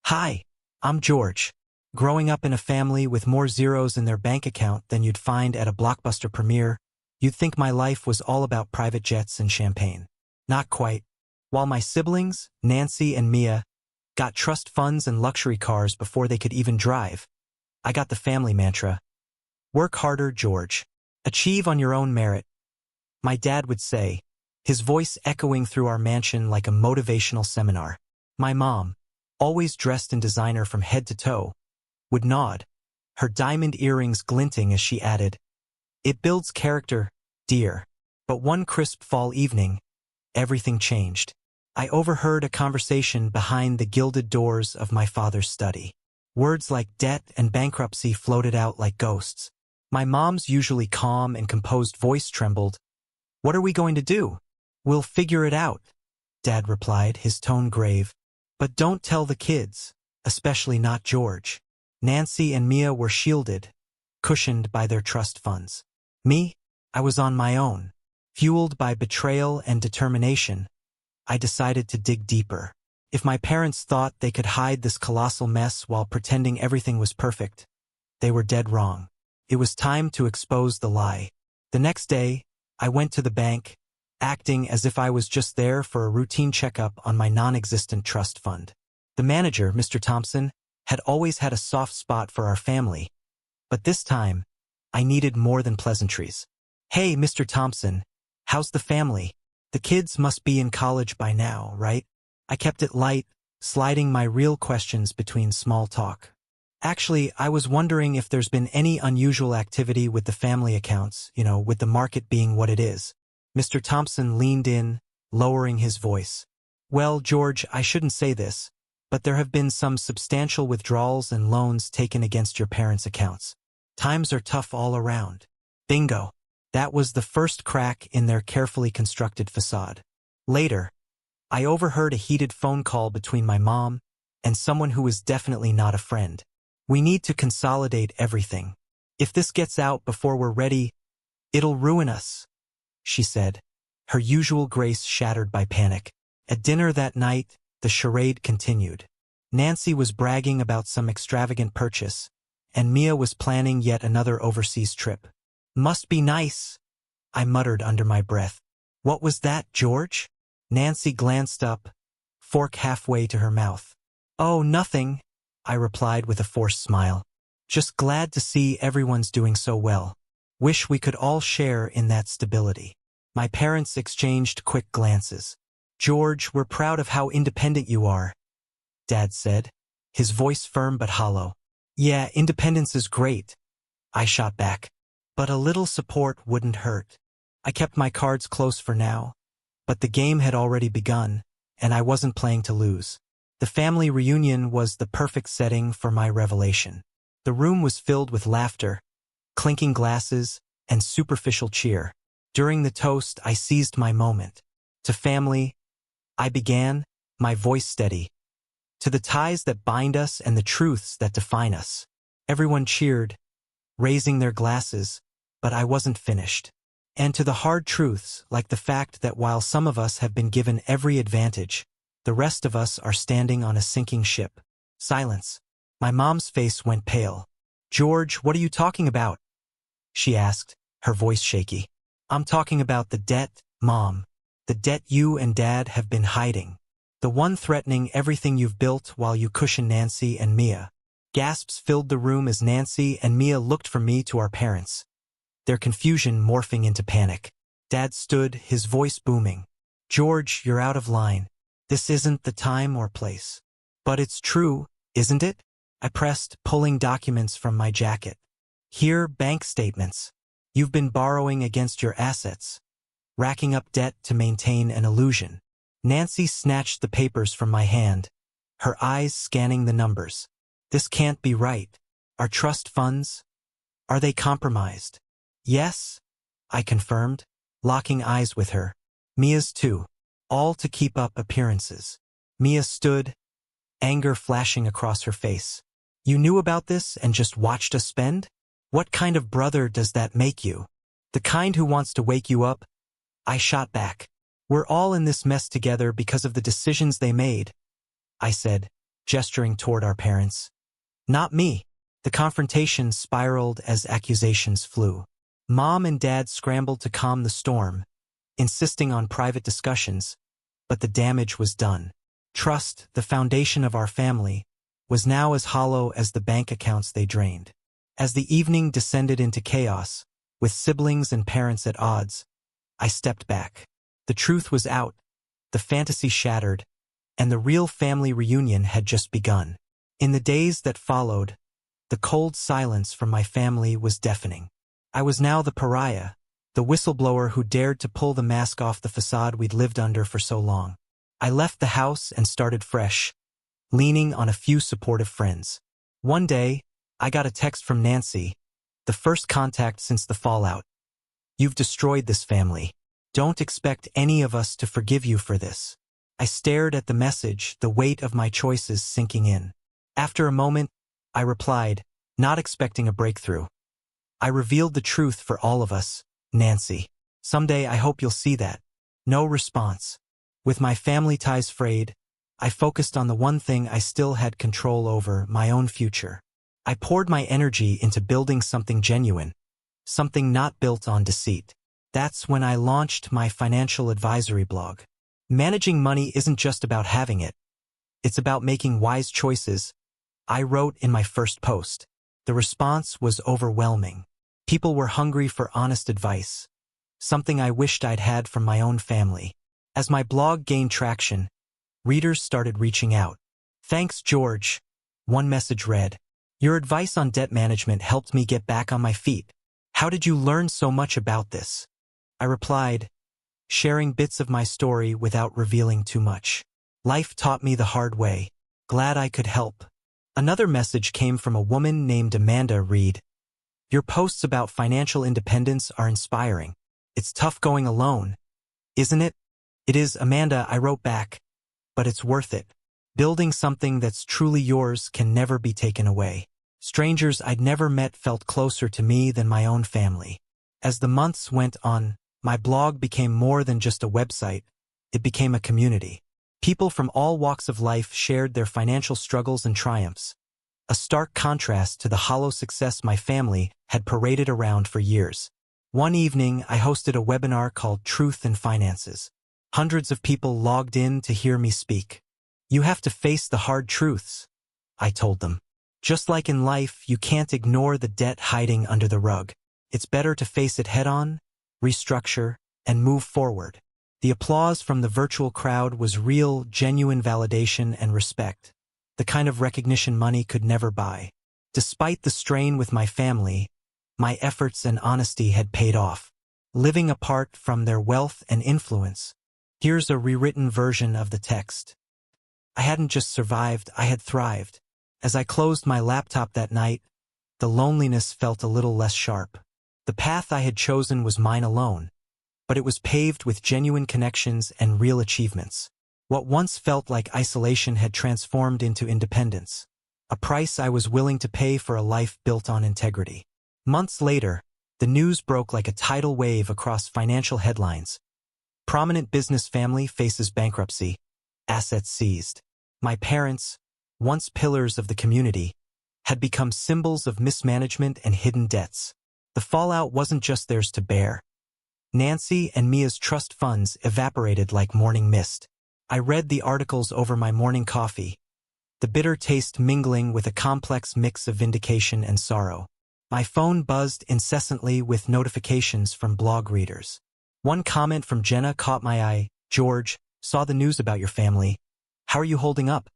Hi, I'm George. Growing up in a family with more zeros in their bank account than you'd find at a blockbuster premiere, you'd think my life was all about private jets and champagne. Not quite. While my siblings, Nancy and Mia, got trust funds and luxury cars before they could even drive, I got the family mantra. Work harder, George. Achieve on your own merit. My dad would say, his voice echoing through our mansion like a motivational seminar. My mom, always dressed in designer from head to toe, would nod, her diamond earrings glinting as she added, "It builds character, dear." But one crisp fall evening, everything changed. I overheard a conversation behind the gilded doors of my father's study. Words like debt and bankruptcy floated out like ghosts. My mom's usually calm and composed voice trembled. "What are we going to do?" "We'll figure it out," Dad replied, his tone grave. "But don't tell the kids, especially not George." Nancy and Mia were shielded, cushioned by their trust funds. Me, I was on my own. Fueled by betrayal and determination, I decided to dig deeper. If my parents thought they could hide this colossal mess while pretending everything was perfect, they were dead wrong. It was time to expose the lie. The next day, I went to the bank, acting as if I was just there for a routine checkup on my non-existent trust fund. The manager, Mr. Thompson, had always had a soft spot for our family, but this time, I needed more than pleasantries. "Hey, Mr. Thompson, how's the family? The kids must be in college by now, right?" I kept it light, sliding my real questions between small talk. "Actually, I was wondering if there's been any unusual activity with the family accounts, with the market being what it is." Mr. Thompson leaned in, lowering his voice. "Well, George, I shouldn't say this, but there have been some substantial withdrawals and loans taken against your parents' accounts. Times are tough all around." Bingo. That was the first crack in their carefully constructed facade. Later, I overheard a heated phone call between my mom and someone who was definitely not a friend. "We need to consolidate everything. If this gets out before we're ready, it'll ruin us," she said, her usual grace shattered by panic. At dinner that night, the charade continued. Nancy was bragging about some extravagant purchase, and Mia was planning yet another overseas trip. "Must be nice," I muttered under my breath. "What was that, George?" Nancy glanced up, fork halfway to her mouth. "Oh, nothing," I replied with a forced smile. "Just glad to see everyone's doing so well. Wish we could all share in that stability." My parents exchanged quick glances. "George, we're proud of how independent you are," Dad said, his voice firm but hollow. "Yeah, independence is great," I shot back. "But a little support wouldn't hurt." I kept my cards close for now, but the game had already begun, and I wasn't playing to lose. The family reunion was the perfect setting for my revelation. The room was filled with laughter, clinking glasses, and superficial cheer. During the toast, I seized my moment. "To family," I began, my voice steady. "To the ties that bind us and the truths that define us." Everyone cheered, raising their glasses, but I wasn't finished. "And to the hard truths, like the fact that while some of us have been given every advantage, the rest of us are standing on a sinking ship." Silence. My mom's face went pale. "George, what are you talking about?" she asked, her voice shaky. "I'm talking about the debt, Mom. The debt you and Dad have been hiding. The one threatening everything you've built while you cushion Nancy and Mia." Gasps filled the room as Nancy and Mia looked from me to our parents, their confusion morphing into panic. Dad stood, his voice booming. "George, you're out of line. This isn't the time or place." "But it's true, isn't it?" I pressed, pulling documents from my jacket. "Here, bank statements. You've been borrowing against your assets, racking up debt to maintain an illusion." Nancy snatched the papers from my hand, her eyes scanning the numbers. "This can't be right. Our trust funds? Are they compromised?" "Yes," I confirmed, locking eyes with her. "Mia's too. All to keep up appearances." Mia stood, anger flashing across her face. "You knew about this and just watched us spend? What kind of brother does that make you? The kind who wants to wake you up?" I shot back. "We're all in this mess together because of the decisions they made," I said, gesturing toward our parents. Not me. The confrontation spiraled as accusations flew. Mom and Dad scrambled to calm the storm, insisting on private discussions, but the damage was done. Trust, the foundation of our family, was now as hollow as the bank accounts they drained. As the evening descended into chaos, with siblings and parents at odds, I stepped back. The truth was out, the fantasy shattered, and the real family reunion had just begun. In the days that followed, the cold silence from my family was deafening. I was now the pariah, the whistleblower who dared to pull the mask off the facade we'd lived under for so long. I left the house and started fresh, leaning on a few supportive friends. One day, I got a text from Nancy, the first contact since the fallout. "You've destroyed this family. Don't expect any of us to forgive you for this." I stared at the message, the weight of my choices sinking in. After a moment, I replied, not expecting a breakthrough. "I revealed the truth for all of us, Nancy. Someday I hope you'll see that." No response. With my family ties frayed, I focused on the one thing I still had control over, my own future. I poured my energy into building something genuine, something not built on deceit. That's when I launched my financial advisory blog. Managing money isn't just about having it. It's about making wise choices, I wrote in my first post. The response was overwhelming. People were hungry for honest advice, something I wished I'd had from my own family. As my blog gained traction, readers started reaching out. "Thanks, George," one message read. "Your advice on debt management helped me get back on my feet. How did you learn so much about this?" I replied, sharing bits of my story without revealing too much. "Life taught me the hard way. Glad I could help." Another message came from a woman named Amanda. "Read. Your posts about financial independence are inspiring. It's tough going alone, isn't it?" "It is, Amanda," I wrote back, "but it's worth it. Building something that's truly yours can never be taken away." Strangers I'd never met felt closer to me than my own family. As the months went on, my blog became more than just a website. It became a community. People from all walks of life shared their financial struggles and triumphs, a stark contrast to the hollow success my family had paraded around for years. One evening, I hosted a webinar called Truth in Finances. Hundreds of people logged in to hear me speak. "You have to face the hard truths," I told them. "Just like in life, you can't ignore the debt hiding under the rug. It's better to face it head-on, restructure, and move forward." The applause from the virtual crowd was real, genuine validation and respect, the kind of recognition money could never buy. Despite the strain with my family, my efforts and honesty had paid off. Living apart from their wealth and influence, here's a rewritten version of the text. I hadn't just survived, I had thrived. As I closed my laptop that night, the loneliness felt a little less sharp. The path I had chosen was mine alone, but it was paved with genuine connections and real achievements. What once felt like isolation had transformed into independence, a price I was willing to pay for a life built on integrity. Months later, the news broke like a tidal wave across financial headlines. Prominent business family faces bankruptcy, assets seized. My parents, once pillars of the community, had become symbols of mismanagement and hidden debts. The fallout wasn't just theirs to bear. Nancy and Mia's trust funds evaporated like morning mist. I read the articles over my morning coffee, the bitter taste mingling with a complex mix of vindication and sorrow. My phone buzzed incessantly with notifications from blog readers. One comment from Jenna caught my eye. "George, saw the news about your family. How are you holding up?"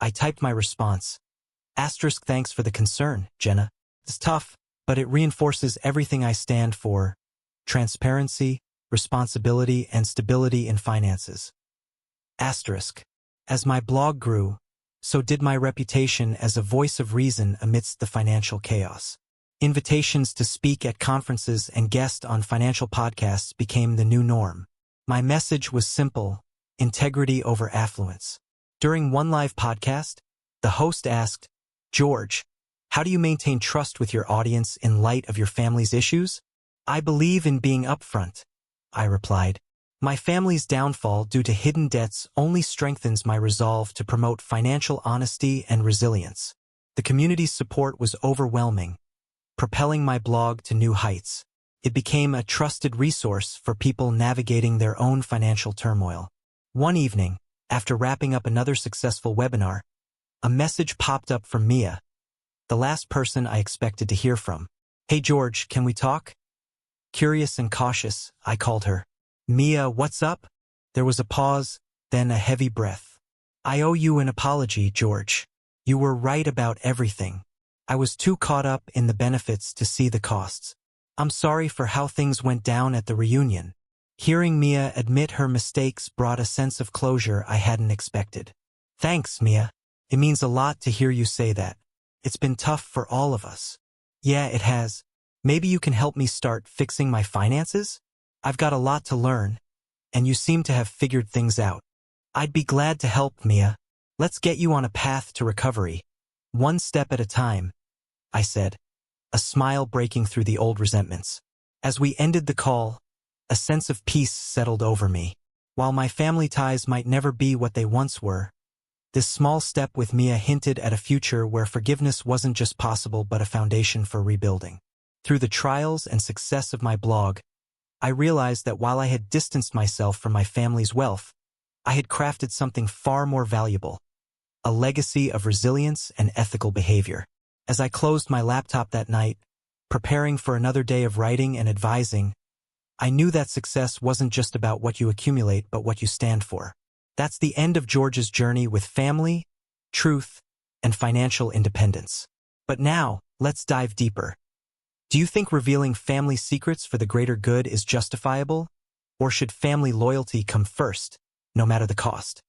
I typed my response. Thanks for the concern, Jenna. It's tough, but it reinforces everything I stand for: transparency, responsibility, and stability in finances. As my blog grew, so did my reputation as a voice of reason amidst the financial chaos. Invitations to speak at conferences and guest on financial podcasts became the new norm. My message was simple: integrity over affluence. During one live podcast, the host asked, "George, how do you maintain trust with your audience in light of your family's issues?" "I believe in being upfront," I replied. My family's downfall due to hidden debts only strengthens my resolve to promote financial honesty and resilience. The community's support was overwhelming, propelling my blog to new heights. It became a trusted resource for people navigating their own financial turmoil. One evening, after wrapping up another successful webinar, a message popped up from Mia, the last person I expected to hear from. "Hey George, can we talk?" Curious and cautious, I called her. "Mia, what's up?" There was a pause, then a heavy breath. "I owe you an apology, George. You were right about everything. I was too caught up in the benefits to see the costs. I'm sorry for how things went down at the reunion." Hearing Mia admit her mistakes brought a sense of closure I hadn't expected. "Thanks, Mia. It means a lot to hear you say that. It's been tough for all of us." "Yeah, it has. Maybe you can help me start fixing my finances? I've got a lot to learn, and you seem to have figured things out." "I'd be glad to help, Mia. Let's get you on a path to recovery. One step at a time," I said, a smile breaking through the old resentments. As we ended the call, a sense of peace settled over me. While my family ties might never be what they once were, this small step with Mia hinted at a future where forgiveness wasn't just possible but a foundation for rebuilding. Through the trials and success of my blog, I realized that while I had distanced myself from my family's wealth, I had crafted something far more valuable, a legacy of resilience and ethical behavior. As I closed my laptop that night, preparing for another day of writing and advising, I knew that success wasn't just about what you accumulate but what you stand for. That's the end of George's journey with family, truth, and financial independence. But now, let's dive deeper. Do you think revealing family secrets for the greater good is justifiable? Or should family loyalty come first, no matter the cost?